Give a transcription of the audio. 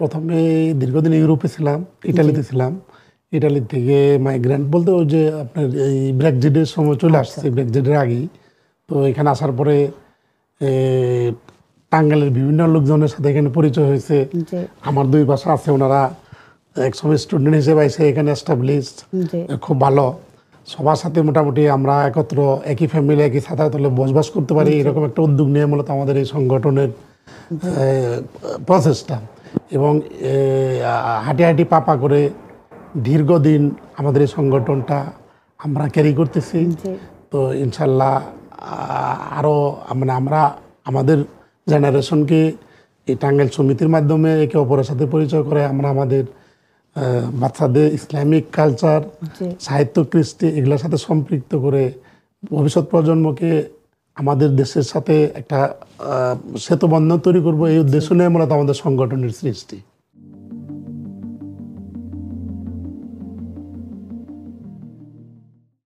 প্রথমে দীর্ঘদিন ইউরোপে ছিলাম, জি। ইটালিতে ছিলাম। ইটালি থেকে মাইগ্রেন্ট বলতে ওই যে আপনার এই ব্রেক্সিটের সময় চলে আচ্ছা। আসছে, ব্রেক্সিটের আগেই। তো এখানে আসার পরে এ টাঙ্গাইলের বিভিন্ন লোকজনের সাথে এখানে পরিচয় হয়েছে। জি, আমার ২ বাসা আছে, ওনারা একসময় স্টুডেন্ট হিসেবে আইসে এখানে এস্টাবলিশড, জি, খুব ভালো। সবার সাথে মোটামুটি আমরা একত্র একই ফ্যামিলি, একই ছাতার তলে বসবাস করতে পারি, জি, এরকম একটা উদ্যোগ নিয়ে মূলত আমাদের এই সংগঠনের জি, প্রসেসটা। এবং হাঁটি হাঁটি পাপা করে দীর্ঘদিন আমাদের এই সংগঠনটা আমরা ক্যারি করতেছি। জি, তো ইনশাল্লাহ আরও মানে আমরা আমাদের জেনারেশনকে এই টাঙ্গাইল সমিতির মাধ্যমে একে অপরের সাথে পরিচয় করে আমরা আমাদের বাচ্চাদের ইসলামিক কালচার, জি। সাহিত্য, কৃষ্টি এগুলোর সাথে সম্পৃক্ত করে ভবিষ্যৎ প্রজন্মকে আমাদের দেশের সাথে একটা সেতুবন্ধন তৈরি করব, এই উদ্দেশ্য নিয়ে মূলত আমাদের সংগঠনের সৃষ্টি।